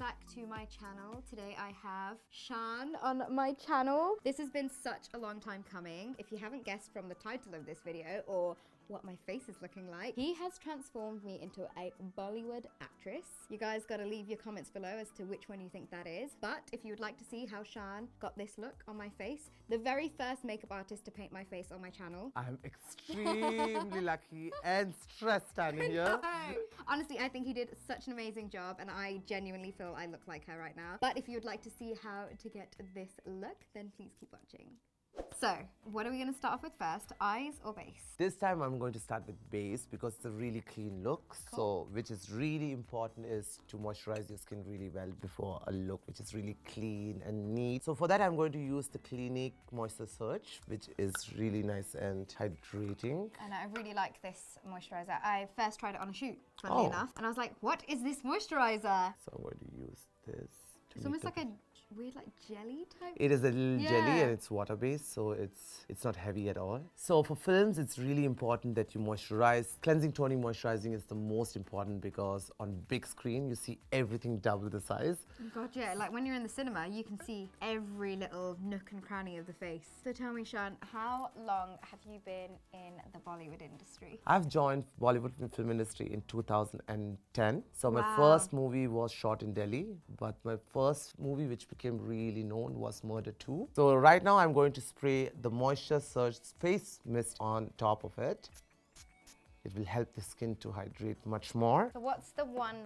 back to my channel. Today I have Shaan on my channel. This has been such a long time coming. If you haven't guessed from the title of this video or what my face is looking like, he has transformed me into a Bollywood actress. You guys gotta leave your comments below as to which one you think that is. But if you would like to see how Shaan got this look on my face, the very first makeup artist to paint my face on my channel. I'm extremely lucky and stressed standing here. Honestly, I think he did such an amazing job and I genuinely feel I look like her right now. But if you would like to see how to get this look, then please keep watching. So, what are we going to start off with first? Eyes or base? This time I'm going to start with base because it's a really clean look. Cool. So, which is really important is to moisturize your skin really well before a look which is really clean and neat. So for that I'm going to use the Clinique Moisture Surge, which is really nice and hydrating. And I really like this moisturizer. I first tried it on a shoot, funnily enough, and I was like, what is this moisturizer? So I'm going to use this. It's almost like a weird jelly type. It is a little jelly and it's water based, so it's not heavy at all. So for films it's really important that you moisturize. Cleansing, toning, moisturizing is the most important because on big screen you see everything double the size. God, yeah, like when you're in the cinema you can see every little nook and cranny of the face. So tell me, Shaan, how long have you been in the Bollywood industry? I've joined Bollywood film industry in 2010. So my first movie was shot in Delhi, but my first movie which became really known was Murder 2. So right now I'm going to spray the Moisture Surge face mist on top of it. It will help the skin to hydrate much more. So what's the one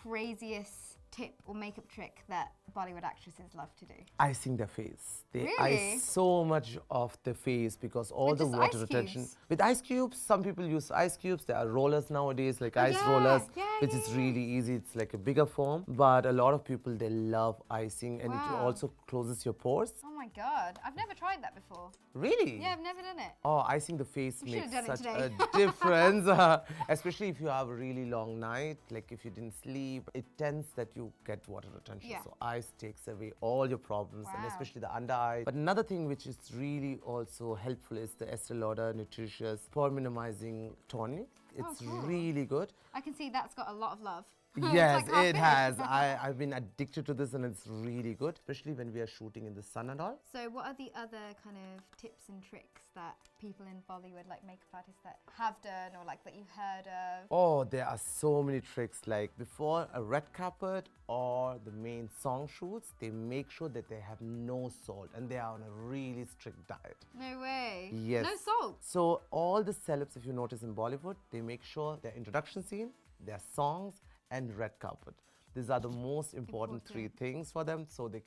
craziest tip or makeup trick that Bollywood actresses love to do? Icing their face. They Really? ice so much of the face because all the water retention. With ice cubes, some people use ice cubes. There are rollers nowadays, like ice rollers, which is really easy. It's like a bigger form. But a lot of people, they love icing and it also closes your pores. Oh my God, I've never tried that before. Really? Yeah, I've never done it. Oh, icing the face We makes should've done it such a today. difference. Especially if you have a really long night, like if you didn't sleep, it tends that you get water retention. Yeah. So ice takes away all your problems and especially the under eye. But another thing which is really also helpful is the Estée Lauder Nutritious Pore Minimizing Tonic. It's really good. I can see that's got a lot of love. Yes, it has. I've been addicted to this and it's really good, especially when we are shooting in the sun and all. So what are the other kind of tips and tricks that people in Bollywood, like makeup artists that have done or like that you've heard of? Oh, there are so many tricks. Like before a red carpet or the main song shoots, they make sure that they have no salt and they are on a really strict diet. No way. Yes. No salt. So all the celebs, if you notice in Bollywood, they make sure their introduction scene, their songs, and red carpet. These are the most important three things for them. So they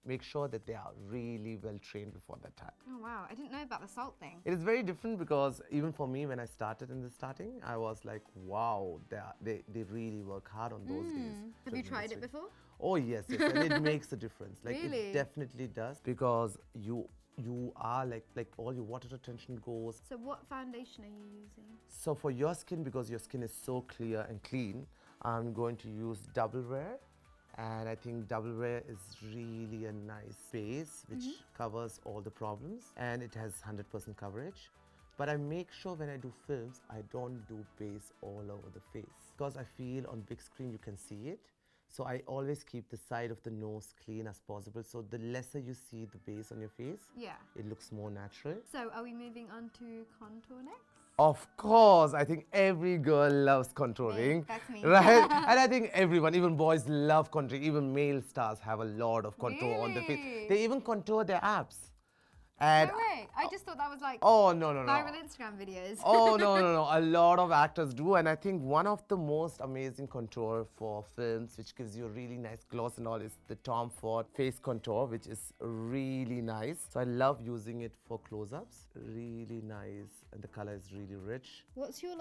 make sure that they are really well trained before that time. Oh wow, I didn't know about the salt thing. It is very different because even for me, when I started in the starting, I was like, wow, they really work hard on those days. Have you tried it before? Oh yes, and it makes a difference. Like Really? it definitely does because you are like all your water retention goes. So what foundation are you using? So for your skin, because your skin is so clear and clean, I'm going to use Double Wear. And I think Double Wear is really a nice base which covers all the problems and it has 100% coverage. But I make sure when I do films, I don't do base all over the face because I feel on big screen you can see it. So I always keep the side of the nose clean as possible. So the lesser you see the base on your face, it looks more natural. So are we moving on to contour next? Of course, I think every girl loves contouring. That's me. Right? And I think everyone, even boys love contouring. Even male stars have a lot of contour on their face. They even contour their abs. And no way. I just thought that was like viral Instagram videos. No. A lot of actors do. And I think one of the most amazing contour for films, which gives you a really nice gloss and all, is the Tom Ford face contour, which is really nice. So I love using it for close-ups. Really nice. And the color is really rich. What's your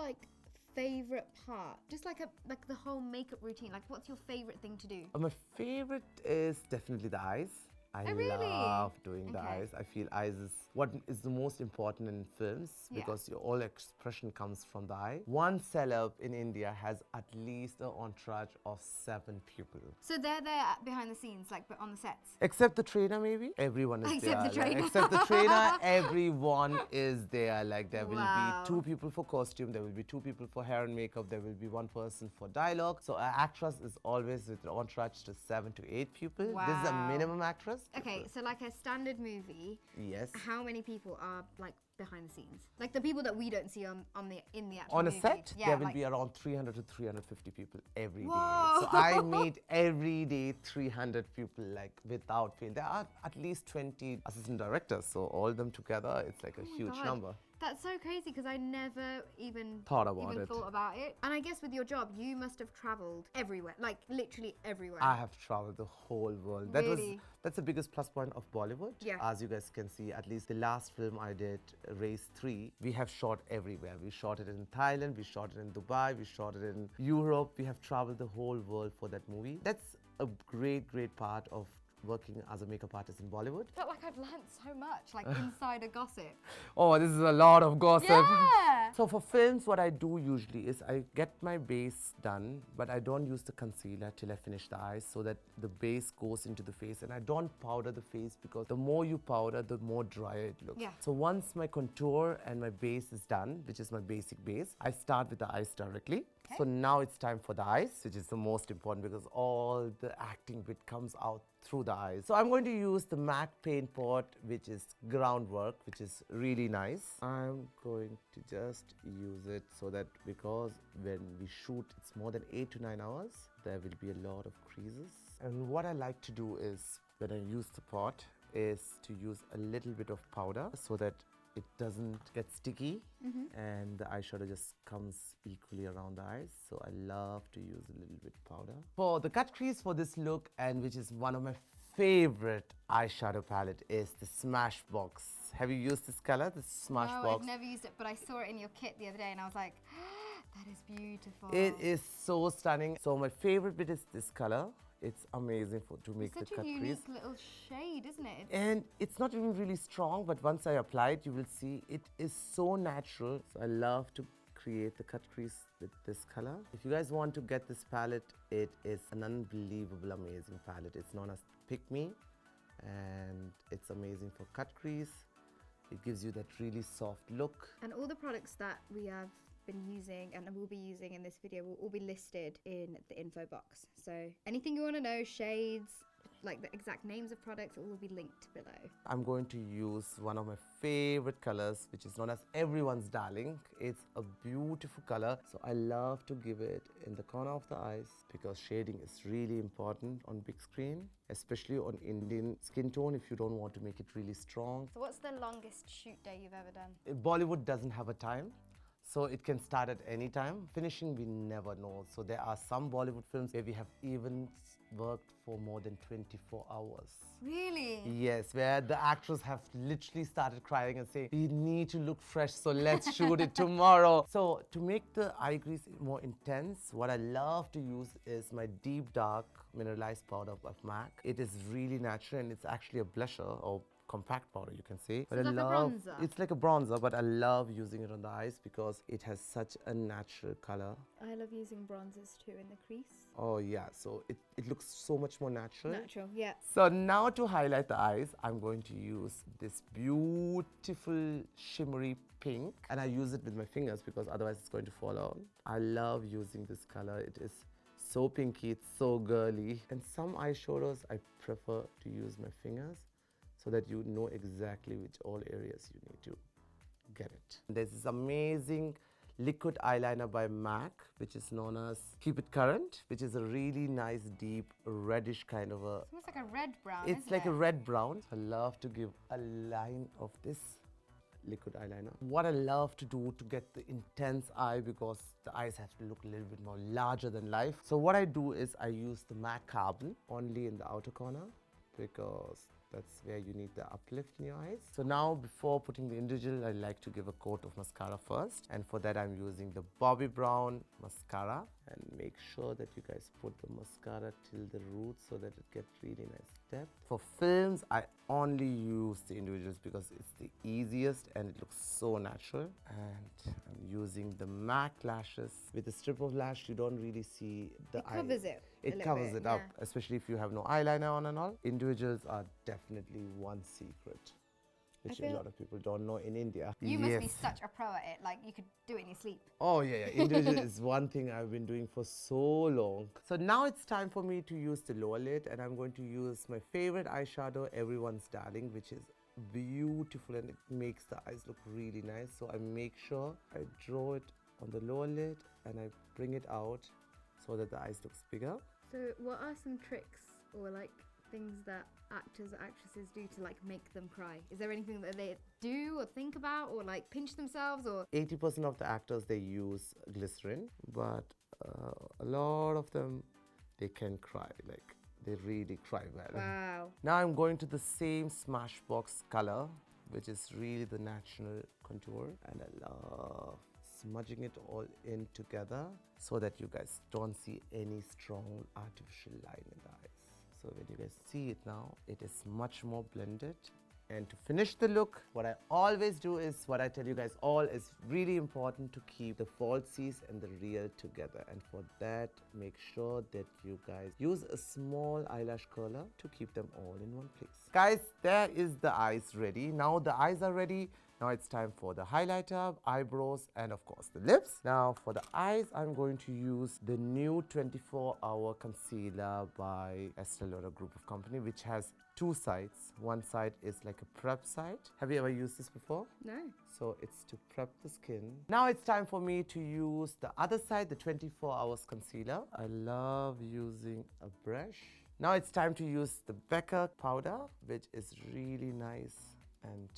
favorite part? Just like the whole makeup routine. Like what's your favorite thing to do? My favorite is definitely the eyes. I Oh, really? love doing the Okay. eyes. I feel eyes is what is the most important in films Yeah. because your all expression comes from the eye. One celeb in India has at least an entourage of 7 people. So they're there behind the scenes, like on the sets. Except the trainer, maybe. Everyone is Except there. the trainer. Except the trainer, everyone is there. Like there will Wow. be 2 people for costume, there will be 2 people for hair and makeup, there will be 1 person for dialogue. So an actress is always with an entourage to 7 to 8 people. This is a Wow. minimum actress. Okay, so like a standard movie, Yes. how many people are like behind the scenes? Like the people that we don't see in the actual On a movie. set, Yeah, there will like, be around 300 to 350 people every day. Whoa. So I meet every day 300 people like without fail. There are at least 20 assistant directors, so all them together, it's like a Oh my huge God. number. That's so crazy because I never even Thought about it. thought about it. And I guess with your job, you must have traveled everywhere, like literally everywhere. I have traveled the whole world. Really? That's the biggest plus point of Bollywood. Yeah. As you guys can see, at least the last film I did, Race 3, we have shot everywhere. We shot it in Thailand, we shot it in Dubai, we shot it in Europe. We have traveled the whole world for that movie. That's a great, great part of working as a makeup artist in Bollywood. I felt like I've learned so much, like insider gossip. Oh, this is a lot of gossip. Yeah. So for films, what I do usually is I get my base done, but I don't use the concealer till I finish the eyes so that the base goes into the face. And I don't powder the face because the more you powder, the more drier it looks. Yeah. So once my contour and my base is done, which is my basic base, I start with the eyes directly. Okay. So now it's time for the eyes, which is the most important because all the acting bit comes out through the eyes. So I'm going to use the MAC paint pot, which is groundwork, which is really nice. I'm going to just use it so that because when we shoot, it's more than 8 to 9 hours, there will be a lot of creases. And what I like to do is, when I use the pot, is to use a little bit of powder so that it doesn't get sticky and the eyeshadow just comes equally around the eyes. So I love to use a little bit powder. For the cut crease for this look, and which is one of my favorite eyeshadow palette, is the Smashbox. Have you used this color, the Smashbox? No, I've never used it, but I saw it in your kit the other day and I was like, that is beautiful. It is so stunning. So my favorite bit is this color. It's amazing to make It's the such a cut unique crease. little shade, isn't it? And it's not even really strong, but once I apply it, you will see it is so natural. So I love to create the cut crease with this color. If you guys want to get this palette, it is an unbelievable, amazing palette. It's known as Pick Me, and it's amazing for cut crease. It gives you that really soft look. And all the products that we have been using and will be using in this video will all be listed in the info box. So anything you want to know, shades, like the exact names of products, it will be linked below. I'm going to use one of my favorite colors, which is known as everyone's darling. It's a beautiful color. So I love to give it in the corner of the eyes because shading is really important on big screen, especially on Indian skin tone if you don't want to make it really strong. So what's the longest shoot day you've ever done? Bollywood doesn't have a time. So it can start at any time. Finishing, we never know. So there are some Bollywood films where we have even worked for more than 24 hours. Really? Yes, where the actors have literally started crying and saying, we need to look fresh, so let's shoot it tomorrow. So to make the eye crease more intense, what I love to use is my deep dark mineralized powder of MAC. It is really natural and it's actually a blusher or compact powder, you can say. But it's like a bronzer. It's like a bronzer, but I love using it on the eyes because it has such a natural color. I love using bronzers too in the crease. Oh yeah, so it looks so much more natural. Natural, yeah. So now to highlight the eyes, I'm going to use this beautiful shimmery pink, and I use it with my fingers because otherwise it's going to fall out. I love using this color. It is so pinky, it's so girly. And some eyeshadows I prefer to use my fingers so that you know exactly which all areas you need to get it. There's this amazing liquid eyeliner by MAC, which is known as Keep It Current, which is a really nice, deep, reddish kind of a... It's almost like a red brown, It's like a red brown. I love to give a line of this liquid eyeliner. What I love to do to get the intense eye, because the eyes have to look a little bit more larger than life. So what I do is I use the MAC Carbon only in the outer corner because That's where you need the uplift in your eyes. So now before putting the individual, I like to give a coat of mascara first. And for that, I'm using the Bobbi Brown mascara. And make sure that you guys put the mascara till the roots so that it gets really nice depth. For films, I only use the individuals because it's the easiest and it looks so natural. And I'm using the MAC lashes. With the strip of lash, you don't really see the eye. It covers it. It covers it up, especially if you have no eyeliner on and all. Individuals are definitely one secret, which a lot of people don't know in India. You must be such a pro at it, like you could do it in your sleep. Oh yeah, individual is one thing I've been doing for so long. So now it's time for me to use the lower lid, and I'm going to use my favorite eyeshadow, Everyone's Darling, which is beautiful and it makes the eyes look really nice. So I make sure I draw it on the lower lid and I bring it out so that the eyes looks bigger. So what are some tricks or like things that actors or actresses do to like make them cry? Is there anything that they do or think about or like pinch themselves or? 80% of the actors, they use glycerin, but a lot of them, they can cry, like they really cry well. Wow. Now I'm going to the same Smashbox color, which is really the natural contour, and I love smudging it all in together so that you guys don't see any strong artificial line in the eyes. So when you guys see it now, it is much more blended. And to finish the look, what I always do is what I tell you guys all is really important to keep the falsies and the real together. And for that, make sure that you guys use a small eyelash curler to keep them all in one place. Guys, there is the eyes ready. Now the eyes are ready. Now it's time for the highlighter, eyebrows, and of course the lips. Now for the eyes, I'm going to use the new 24-hour concealer by Estée Lauder group of company, which has two sides. One side is like a prep side. Have you ever used this before? No. So it's to prep the skin. Now it's time for me to use the other side, the 24 hours concealer. I love using a brush. Now it's time to use the Becca powder, which is really nice and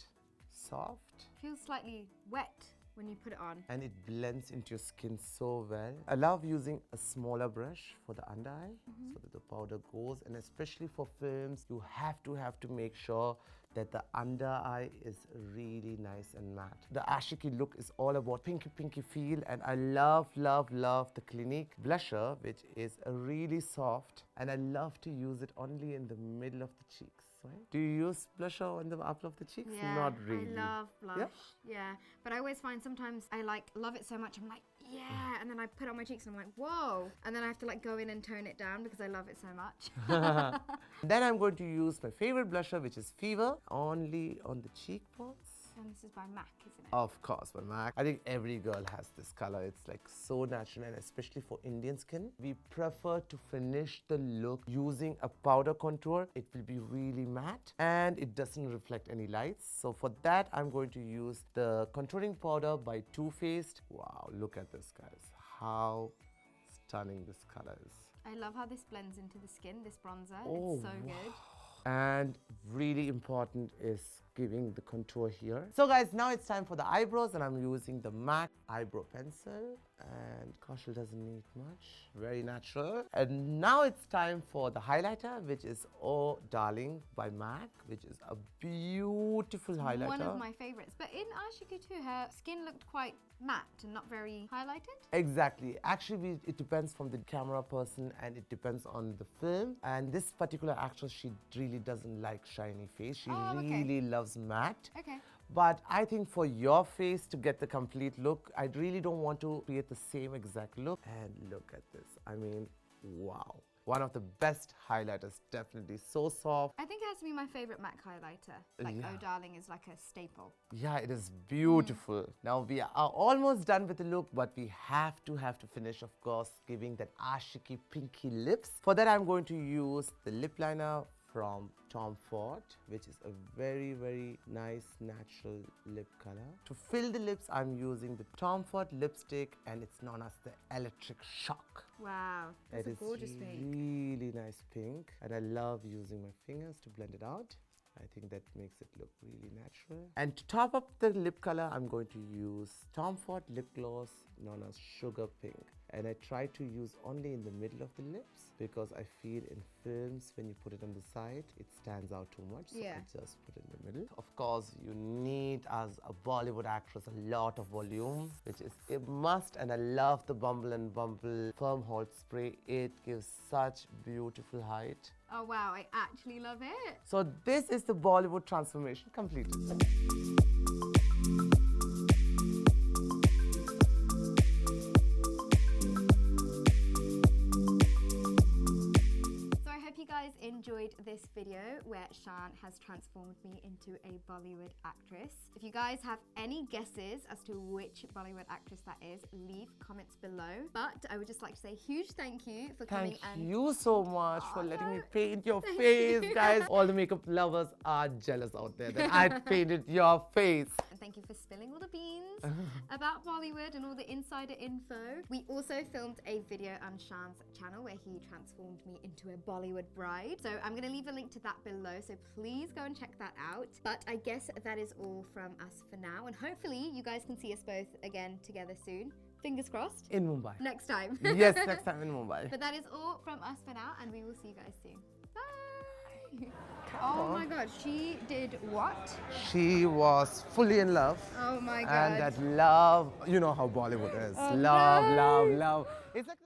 soft. Feels slightly wet when you put it on. And it blends into your skin so well. I love using a smaller brush for the under eye so that the powder goes. And especially for films, you have to make sure that the under eye is really nice and matte. The Ashiki look is all about pinky feel, and I love the Clinique blusher, which is a really soft, and I love to use it only in the middle of the cheeks. Right? Do you use blusher on the upper of the cheeks? Yeah, not really. I love blush. Yeah, but I always find sometimes I like love it so much. I'm like, yeah, and then I put it on my cheeks and I'm like, whoa, and then I have to like go in and tone it down because I love it so much. Then I'm going to use my favorite blusher, which is Fever, only on the cheekbones. And this is by MAC, isn't it? Of course, by MAC. I think every girl has this color. It's like so natural, and especially for Indian skin, we prefer to finish the look using a powder contour. It will be really matte and it doesn't reflect any lights. So for that, I'm going to use the contouring powder by Too Faced. Wow, look at this, guys. How stunning this color is. I love how this blends into the skin, this bronzer. Oh, it's so good. And really important is giving the contour here. So guys, now it's time for the eyebrows, and I'm using the MAC eyebrow pencil, and Kaushal doesn't need much, very natural. And now it's time for the highlighter, which is Oh Darling by MAC, which is a beautiful highlighter. One of my favorites. But in Ashiki too, her skin looked quite matte and not very highlighted. Exactly. Actually, it depends from the camera person and it depends on the film. And this particular actress, she really doesn't like shiny face. She really loves matte. Okay. But I think for your face to get the complete look, I really don't want to create the same exact look. And look at this. I mean, wow. One of the best highlighters, definitely. So soft. I think it has to be my favorite MAC highlighter. Like, Oh Darling is like a staple. Yeah, it is beautiful. Now we are almost done with the look, but we have to finish, of course, giving that Ashiki pinky lips. For that, I'm going to use the lip liner from Tom Ford, which is a very nice natural lip color. To fill the lips, I'm using the Tom Ford lipstick, and it's known as the Electric Shock. Wow, that's a gorgeous pink. Really nice pink, and I love using my fingers to blend it out. I think that makes it look really natural. And to top up the lip color, I'm going to use Tom Ford lip gloss known as Sugar Pink. And I try to use only in the middle of the lips because I feel in films when you put it on the side, it stands out too much. So Yeah. I just put it in the middle. Of course, you need, as a Bollywood actress, a lot of volume, which is a must. And I love the Bumble and Bumble Firm Hold Spray. It gives such beautiful height. Oh wow, I actually love it. So this is the Bollywood transformation completed. So I hope you guys enjoyed this video where Shaan has transformed me into a Bollywood actress. If you guys have any guesses as to which Bollywood actress that is, leave comments below. But I would just like to say a huge thank you for coming. Thank you so much for letting me paint your face, guys. All the makeup lovers are jealous out there that I painted your face. And thank you for spilling all the beans about Bollywood and all the insider info. We also filmed a video on Shaan's channel where he transformed me into a Bollywood bride. So I'm going to leave a link to that below. So please go and check that out. But I guess that is all from us for now. And hopefully you guys can see us both again together soon. Fingers crossed. In Mumbai. Next time. Yes, next time in Mumbai. But that is all from us for now. And we will see you guys soon. Bye. Oh my god, she did what? She was fully in love. Oh my god. And that love, you know how Bollywood is. Oh Love, no. love, love. It's like